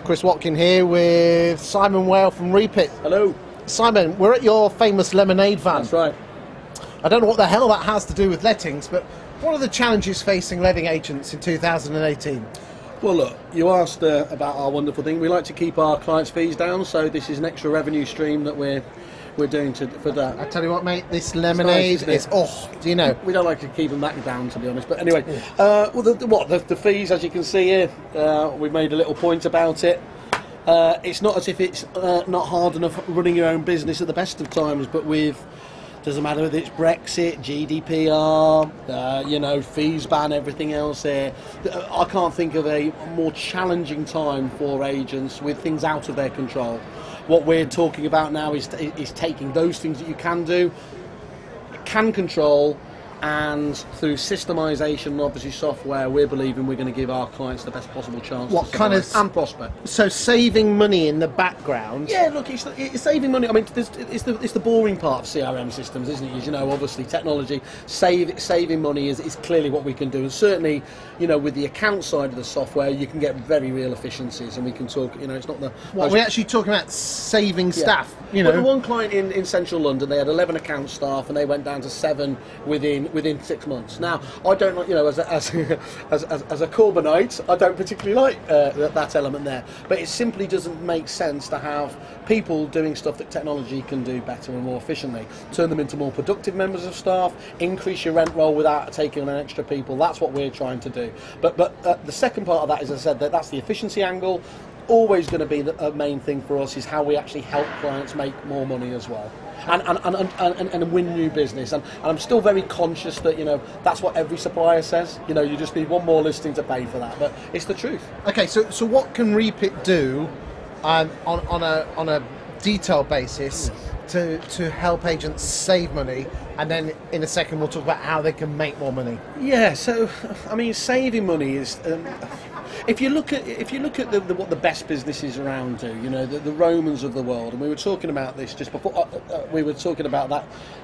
Chris Watkin here with Simon Whale from Repeat. Hello. Simon, we're at your famous lemonade van. That's right. I don't know what the hell that has to do with lettings, but what are the challenges facing letting agents in 2018? Well, look, you asked about our wonderful thing. We like to keep our clients' fees down, so this is an extra revenue stream that we're doing for that. I tell you what, mate, this lemonade is, do you know? We don't like to keep them back down, to be honest. But anyway, well, the fees, as you can see here, we've made a little point about it. It's not as if it's not hard enough running your own business at the best of times, but doesn't matter whether it's Brexit, GDPR, you know, fees ban, everything else here. I can't think of a more challenging time for agents with things out of their control. What we're talking about now is taking those things that you can do, can control, and through systemization and obviously software, we're believing we're going to give our clients the best possible chance what to kind of and prospect. So saving money in the background. Yeah, look, it's saving money. I mean, it's the boring part of CRM systems, isn't it? As you know, obviously technology saving money is clearly what we can do, and certainly, you know, with the account side of the software, you can get very real efficiencies, and we can talk. You know, it's not the. What we're actually talking about saving staff. You know, well, the one client in central London, they had 11 account staff, and they went down to 7 within 6 months. Now, I don't, you know, as a Corbynite, I don't particularly like that element there. But it simply doesn't make sense to have people doing stuff that technology can do better and more efficiently. Turn them into more productive members of staff. Increase your rent roll without taking on extra people. That's what we're trying to do. But the second part of that is, as I said, that's the efficiency angle. Always going to be the main thing for us is how we actually help clients make more money as well, and win new business. And I'm still very conscious that, you know, that's what every supplier says. You know, you just need one more listing to pay for that, but it's the truth. Okay, so what can Repeat do on a detailed basis to help agents save money? And then in a second we'll talk about how they can make more money. Yeah, so I mean, saving money is. If you look at what the best businesses around do, you know, the Romans of the world, and we were talking about this just before. We were talking about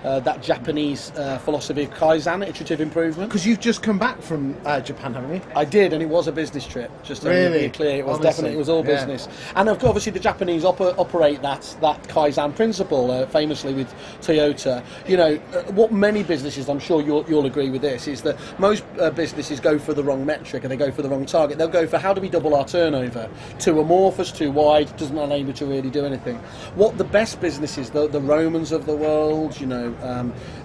that Japanese philosophy of Kaizen, iterative improvement. Because you've just come back from Japan, haven't you? I did, and it was a business trip. Just to really? be clear, it was definitely, it was all business. And obviously the Japanese operate that Kaizen principle famously with Toyota. You know, what many businesses, I'm sure you'll agree with this, is that most businesses go for the wrong metric and they go for the wrong target. They'll go for how do we double our turnover? Too amorphous, too wide, doesn't enable to really do anything. What the best businesses, the Romans of the world, you know,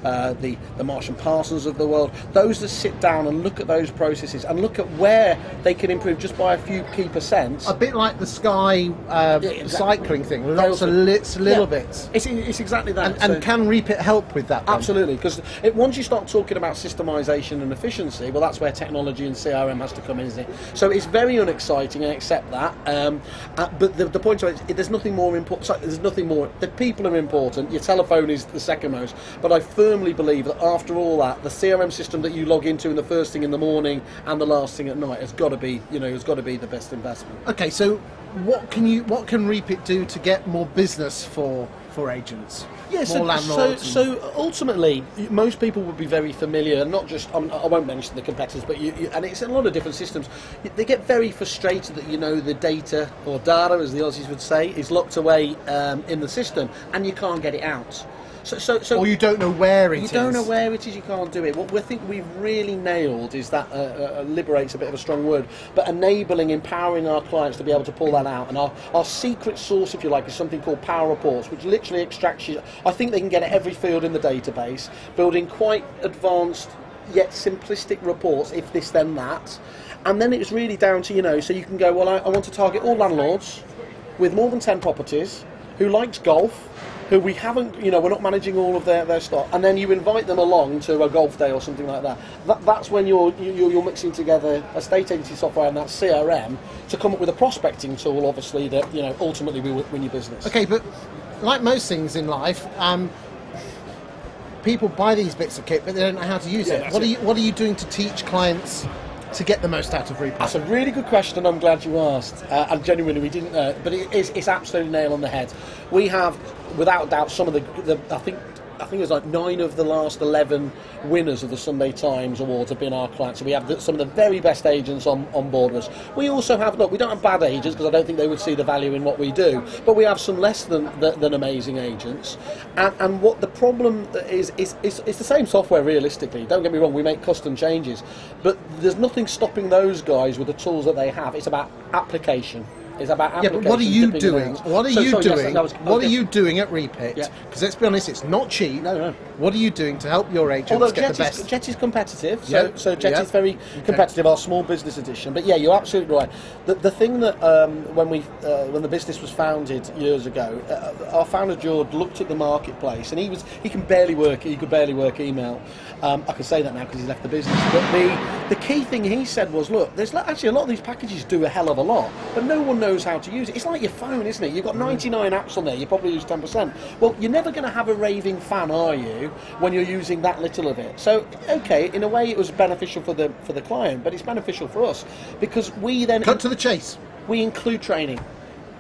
the Marsh and Parsons of the world, those that sit down and look at those processes and look at where they can improve just by a few key percent. A bit like the Sky cycling thing, lots of little bits. It's exactly that. And can Repeat help with that? Absolutely, because once you start talking about systemization and efficiency, well, that's where technology and CRM has to come in, isn't it? So it's very unexciting, I accept that. But the point of it is, there's nothing more important. There's nothing more. The people are important. Your telephone is the second most. But I firmly believe that after all that, the CRM system that you log into in the first thing in the morning and the last thing at night has got to be, you know, has got to be the best investment. Okay, so what can Repeat do to get more business for agents? Yeah, so ultimately, most people would be very familiar, and not just, I won't mention the competitors, but and it's in a lot of different systems. They get very frustrated that, you know, the data, or data as the Aussies would say, is locked away in the system, and you can't get it out. So or you don't know where it is. You don't know where it is, you can't do it. What we think we've really nailed is that, liberate's a bit of a strong word, but enabling, empowering our clients to be able to pull that out. And our secret source, if you like, is something called Power Reports, which literally extracts you. I think they can get at every field in the database, building quite advanced yet simplistic reports, if this then that. And then it's really down to, you know, so you can go, well, I want to target all landlords with more than 10 properties who likes golf, who we haven't, you know, we're not managing all of their stock, and then you invite them along to a golf day or something like that. That's when you're mixing together estate agency software and that CRM to come up with a prospecting tool, obviously, that, you know, ultimately will win your business. Okay, but like most things in life, people buy these bits of kit, but they don't know how to use it. What are you doing to teach clients to get the most out of Repeat? That's a really good question. I'm glad you asked. And genuinely, we didn't know, but it's absolutely nail on the head. We have, without doubt, some of the I think I think it was like 9 of the last 11 winners of the Sunday Times Awards have been our clients. So we have some of the very best agents on board with us. We also have, look, we don't have bad agents because I don't think they would see the value in what we do, but we have some less than amazing agents. And what the problem is it's the same software realistically. Don't get me wrong, we make custom changes, but there's nothing stopping those guys with the tools that they have. It's about application. It's about application. Yeah, but what are you doing? What are you doing at Repeat? Because let's be honest, it's not cheap. No. What are you doing to help your agents get the best? Jet is competitive, so Jet is very competitive, our small business edition. But yeah, you're absolutely right. The thing that when the business was founded years ago, our founder George looked at the marketplace, and he could barely work email. I can say that now because he's left the business. But the key thing he said was, look, there's actually a lot of these packages do a hell of a lot, but no one knows how to use it. It's like your phone, isn't it? You've got 99 apps on there, you probably use 10%. Well, you're never going to have a raving fan, are you, when you're using that little of it? So, okay, in a way it was beneficial for the client, but it's beneficial for us because we then... Cut to the chase. We include training.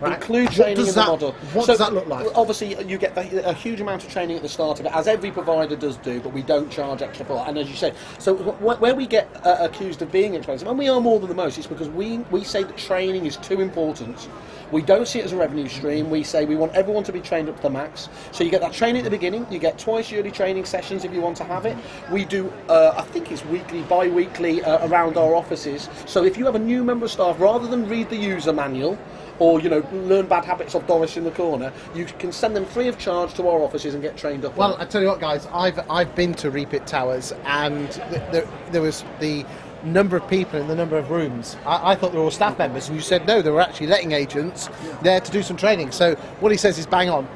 Right. Include training in the model. What does that look like? Obviously, you get a huge amount of training at the start of it, as every provider does do, but we don't charge extra for it. And as you say, so where we get accused of being expensive, and we are more than the most, it's because we say that training is too important. We don't see it as a revenue stream. We say we want everyone to be trained up to the max. So you get that training at the beginning. You get twice yearly training sessions if you want to have it. We do, I think it's weekly, bi-weekly around our offices. So if you have a new member of staff, rather than read the user manual, or learn bad habits of Doris in the corner, you can send them free of charge to our offices and get trained up. Well, I tell you what, guys, I've been to Repeat Towers, and there was the number of people in the number of rooms. I thought they were all staff members, and you said no, they were actually letting agents there to do some training. So what he says is bang on.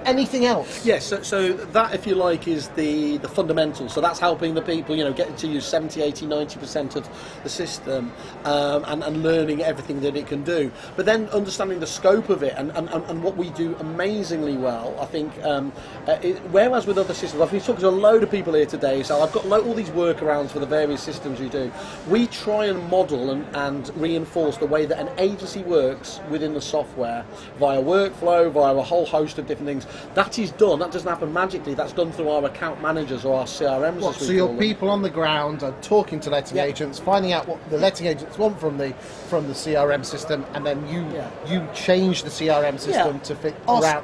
Anything else? Yes, so that, if you like, is the fundamentals. So that's helping the people, getting to use 70, 80, 90% of the system and learning everything that it can do. But then understanding the scope of it and what we do amazingly well, I think, whereas with other systems, I've been talking to a load of people here today, so I've got all these workarounds for the various systems we do. We try and model and reinforce the way that an agency works within the software via workflow, via a whole host of different things. That is done. That doesn't happen magically. That's done through our account managers or our CRMs. So your people on the ground are talking to letting agents, finding out what the letting agents want from the CRM system, and then you change the CRM system to fit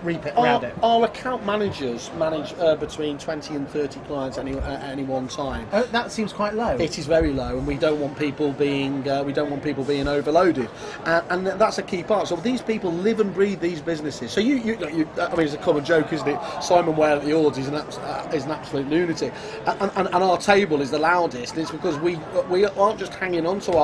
Repeat around it. Our account managers manage between 20 and 30 clients at any one time. Oh, that seems quite low. It is very low, and we don't want people being overloaded, and that's a key part. So these people live and breathe these businesses. So I mean, it's a common joke, isn't it? Simon Whale at the Awards is an absolute lunatic, and our table is the loudest. And it's because we aren't just hanging on to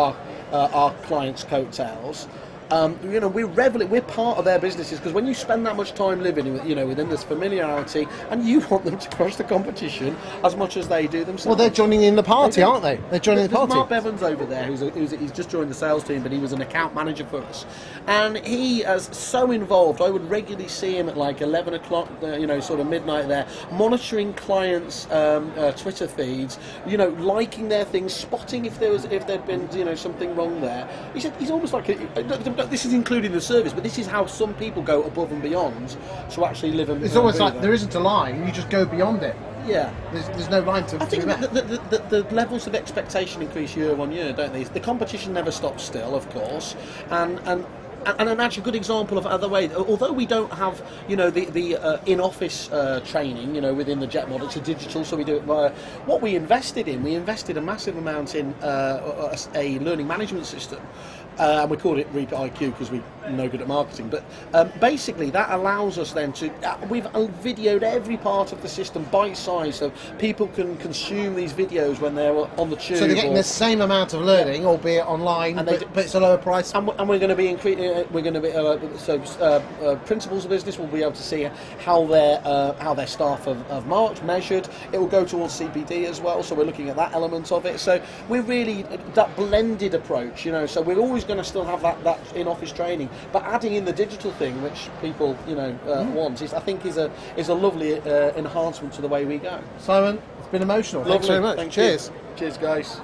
our clients' coattails. We're part of their businesses, because when you spend that much time living, within this familiarity, and you want them to crush the competition as much as they do themselves. Well, they're joining in the party, aren't they? They're joining the party. Mark Bevans over there, he's just joined the sales team, but he was an account manager for us, and he is so involved. I would regularly see him at like 11 o'clock, sort of midnight there, monitoring clients' Twitter feeds, liking their things, spotting if there'd been something wrong there. He said he's almost like this is including the service, but this is how some people go above and beyond to actually live and... It's almost like there isn't a line, you just go beyond it. Yeah. There's no line to... I think the levels of expectation increase year on year, don't they? The competition never stops still, of course, and an actually good example of other way. Although we don't have, the in-office training, within the Jet model, it's a digital, so we do it via. What we invested a massive amount in a learning management system. And we called it Repeat IQ because we're no good at marketing. But basically, that allows us then to... we've videoed every part of the system bite-sized, so people can consume these videos when they're on the tube. So they're getting the same amount of learning, albeit online, but it's a lower price. And we're going to be principals of business will be able to see how their staff have marked, measured. It will go towards CPD as well, so we're looking at that element of it. So we're really that blended approach, So we're always going to still have that in-office training, but adding in the digital thing, which people want, I think is a lovely enhancement to the way we go. Simon, it's been emotional. Lovely. Thanks very much. Cheers. Cheers, guys.